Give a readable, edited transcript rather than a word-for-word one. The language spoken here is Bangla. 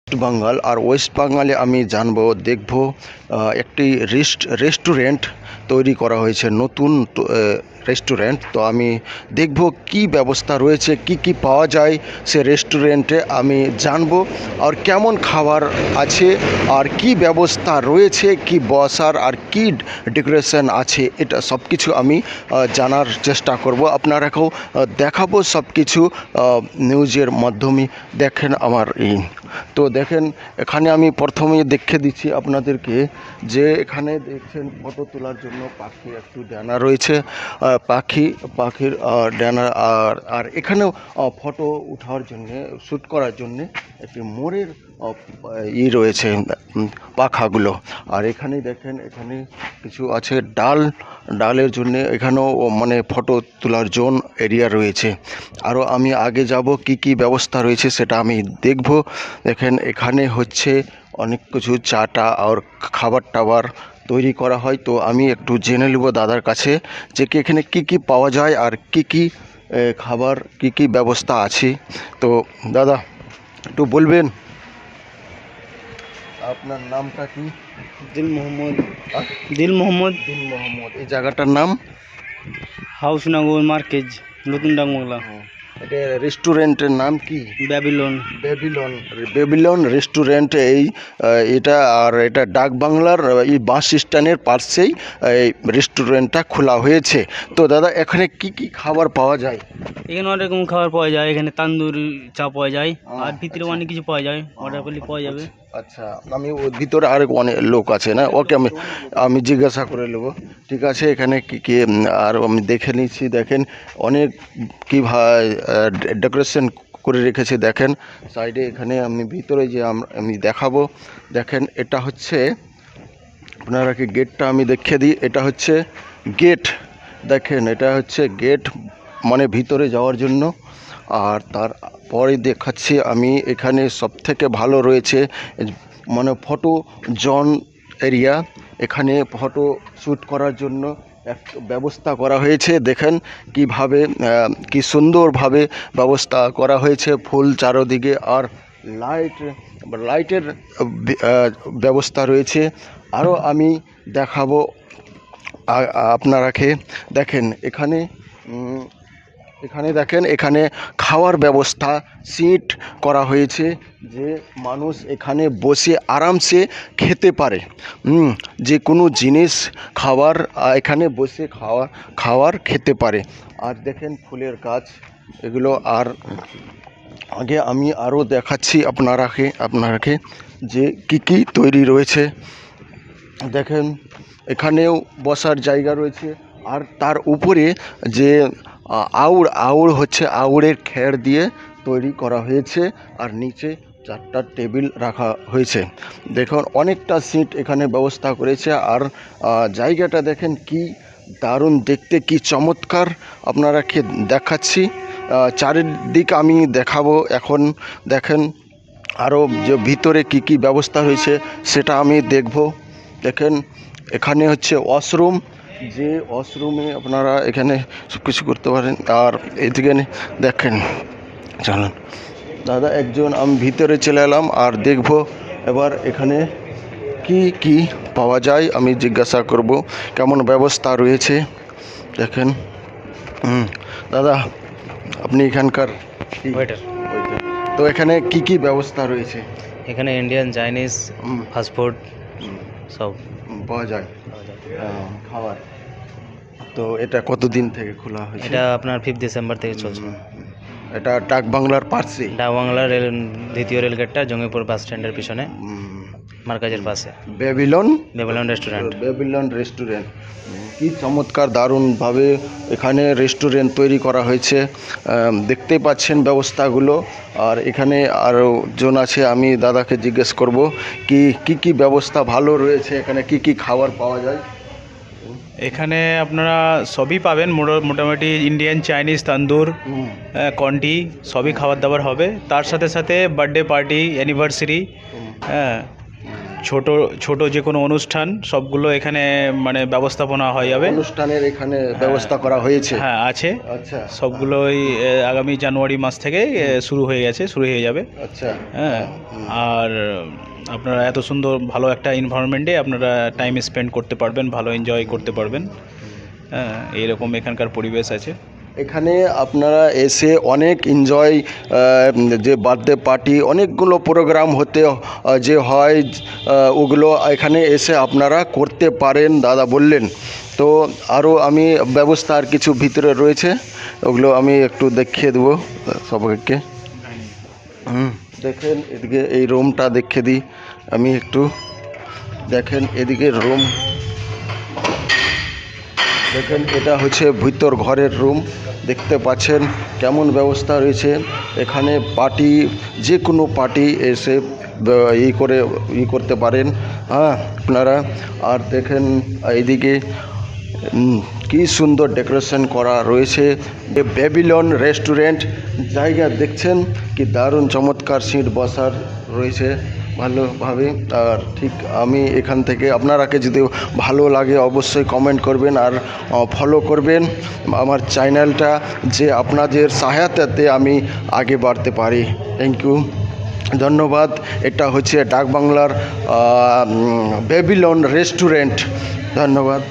বাঙ্গাল আর ওয়েস্ট বেঙ্গলে আমি জানবো দেখবো একটি রেস্টুরেন্ট তৈরি করা হয়েছে নতুন রেস্টুরেন্ট। তো আমি দেখব কি ব্যবস্থা রয়েছে, কি কি পাওয়া যায় সে রেস্টুরেন্টে আমি জানবো, আর কেমন খাবার আছে, আর কি ব্যবস্থা রয়েছে, কি বসার আর কি ডেকোরেশন আছে, এটা সব কিছু আমি জানার চেষ্টা করব, আপনারাকেও দেখাবো সব কিছু নিউজের মাধ্যমে। দেখেন আমার তো দেখেন এখানে আমি প্রথমেই দেখে দিচ্ছি আপনাদেরকে যে এখানে দেখছেন ফটো তোলার জন্য পাখি একটু ডানা রয়েছে, পাখির ডানা, আর এখানেও ফটো ওঠার জন্য শ্যুট করার জন্য একটি মোরের রয়েছে পাখাগুলো। আর এখানে দেখেন এখানে কিছু আছে ডালের জন্য, এখানেও মানে ফটো তোলার জোন এরিয়া রয়েছে। আরও আমি আগে যাব কি কি ব্যবস্থা রয়েছে সেটা আমি দেখব। দেখেন এখানে হচ্ছে অনেক কিছু চাটা আর খাবার টাবার তৈরি করা হয়। তো আমি একটু জেনে নেব দাদার কাছে যে কি এখানে কি কি পাওয়া যায় আর কি কি খাবার কি কি ব্যবস্থা আছে। তো দাদা একটু বলবেন আপনার নামটা কি? দিল মোহাম্মদ। আহ? দিল মোহাম্মদ। দিল মোহাম্মদ। এই জায়গাটার নাম হাউসনগর মার্কেজ, নতুন ডাকবাংলা। এটা রেস্টুরেন্টের নাম কি? ব্যাবিলন। Babylon restaurant. এটা আর এটা ডাক বাংলার এই বাস স্ট্যান্ডের পাশেই এই রেস্টুরেন্টটা খোলা হয়েছে। তো দাদা এখানে কি কি খাবার পাওয়া যায়? এখানে অনেক রকম খাবার পাওয়া যায়, এখানে তান্দুরি চা পাওয়া যায়, আর ভিতরে অনেক কিছু পাওয়া যায়, অর্ডার করলে পাওয়া যাবে। আচ্ছা, আমি ওর ভিতরে আরেক অনেক লোক আছে না, ওকে আমি জিজ্ঞাসা করে নেবো। ঠিক আছে, এখানে কী কী আর আমি দেখে নিচ্ছি। দেখেন অনেক কী ডেকোরেশন করে রেখেছে। দেখেন সাইডে এখানে আমি ভিতরে যে আমি দেখাবো। দেখেন এটা হচ্ছে আপনারা কি গেটটা আমি দেখিয়ে দিই। এটা হচ্ছে গেট, দেখেন এটা হচ্ছে গেট মানে ভিতরে যাওয়ার জন্য। আর তারপরে দেখাচ্ছি আমি এখানে সবথেকে ভালো রয়েছে মানে ফটো জোন এরিয়া। এখানে ফটো শ্যুট করার জন্য এক ব্যবস্থা করা হয়েছে। দেখেন কিভাবে কি সুন্দরভাবে ব্যবস্থা করা হয়েছে, ফুল চারদিকে, আর লাইটের ব্যবস্থা রয়েছে। আরও আমি দেখাবো আপনারাকে। দেখেন এখানে দেখেন এখানে খাওয়ার ব্যবস্থা সিট করা হয়েছে, যে মানুষ এখানে বসে আরামসে খেতে পারে। যে কোনো জিনিস খাবার এখানে বসে খাওয়ার খেতে পারে। আর দেখেন ফুলের গাছ এগুলো। আর আগে আমি আরও দেখাচ্ছি আপনারাকে যে কি কি তৈরি রয়েছে। দেখেন এখানেও বসার জায়গা রয়েছে, আর তার উপরে যে আউড় হচ্ছে আউড়ের খেড় দিয়ে তৈরি করা হয়েছে, আর নিচে 4টা টেবিল রাখা হয়েছে। দেখুন অনেকটা সিট এখানে ব্যবস্থা করেছে। আর জায়গাটা দেখেন কি দারুণ দেখতে, কি চমৎকার আপনারাকে দেখাচ্ছি। চারিদিক আমি দেখাবো এখন। দেখেন আরও যে ভিতরে কি কি ব্যবস্থা হয়েছে সেটা আমি দেখব। দেখেন এখানে হচ্ছে ওয়াশরুম, যে ওয়াশরুমে আপনারা এখানে সব কিছু করতে পারেন। আর এদিকে দেখেন, চলুন দাদা একজন আমি ভিতরে চলে এলাম আর দেখব এবার এখানে কি কি পাওয়া যায় আমি জিজ্ঞাসা করব কেমন ব্যবস্থা রয়েছে। দেখেন দাদা আপনি এখানকার ওয়েটার। তো এখানে কি কি ব্যবস্থা রয়েছে? এখানে ইন্ডিয়ান, চাইনিজ, ফাস্টফুড সব পাওয়া যায় খাবার। তো এটা কতদিন থেকে খোলা হয়েছে? এটা আপনার 5 ডিসেম্বর থেকে চলছে। এটা ডাক বাংলার পাশে, ডাকবাংলা দ্বিতীয় রেলগেটটা জঙ্গিপুর বাস স্ট্যান্ডের পিছনে মার্কাজের পাশে ব্যাবিলন রেস্টুরেন্ট। কি চমৎকার দারুণভাবে এখানে রেস্টুরেন্ট তৈরি করা হয়েছে। দেখতেই পাচ্ছেন ব্যবস্থাগুলো। আর এখানে আরও জন আছে, আমি দাদাকে জিজ্ঞেস করব কি কি ব্যবস্থা ভালো রয়েছে, এখানে কি কি খাবার পাওয়া যায়। এখানে আপনারা সবই পাবেন, মোটামুটি ইন্ডিয়ান, চাইনিজ, তন্দুর, কন্টি সবই খাবার দাবার হবে। তার সাথে সাথে বার্থডে পার্টি, অ্যানিভার্সারি, ছোট ছোট যে কোনো অনুষ্ঠান সবগুলো এখানে মানে ব্যবস্থাপনা হয়ে যাবে। অনুষ্ঠানের এখানে ব্যবস্থা করা হয়েছে। হ্যাঁ আছে, আচ্ছা সবগুলোই আগামী জানুয়ারি মাস থেকে শুরু হয়ে যাবে। আচ্ছা হ্যাঁ, আর আপনারা এত সুন্দর ভালো একটা এনভায়রনমেন্টে আপনারা টাইম স্পেন্ড করতে পারবেন, ভালো এনজয় করতে পারবেন। হ্যাঁ, এইরকম এখানকার পরিবেশ আছে। এখানে আপনারা এসে অনেক এনজয়, যে বার্থডে পার্টি অনেকগুলো প্রোগ্রাম হতে যে হয়, ওগুলো এখানে এসে আপনারা করতে পারেন দাদা বললেন। তো আরও আমি ব্যবস্থা আর কিছু ভিতরে রয়েছে, ওগুলো আমি একটু দেখিয়ে দেবো সবাইকে। দেখেন এদিকে এই রুমটা দেখিয়ে দিই আমি একটু। দেখেন এদিকে রুম, দেখেন এটা হচ্ছে ভিতর ঘরের রুম, দেখতে পাচ্ছেন কেমন ব্যবস্থা রয়েছে এখানে। পার্টি, যে কোনো পার্টি এসে করতে পারেন, হ্যাঁ আপনারা। আর দেখেন এইদিকে কি সুন্দর ডেকোরেশন করা রয়েছে। ব্যাবিলন রেস্টুরেন্ট জায়গা দেখছেন, কি দারুণ চমৎকার সিট বসার রয়েছে ভালোভাবে। আর ঠিক আমি এখান থেকে আপনারাকে যদি ভালো লাগে অবশ্যই কমেন্ট করবেন আর ফলো করবেন আমার চ্যানেলটা, যে আপনাদের সহায়তাতে আমি আগে বাড়তে পারি। থ্যাংক ইউ, ধন্যবাদ। এটা হচ্ছে ডাকবাংলার ব্যাবিলন রেস্টুরেন্ট। ধন্যবাদ।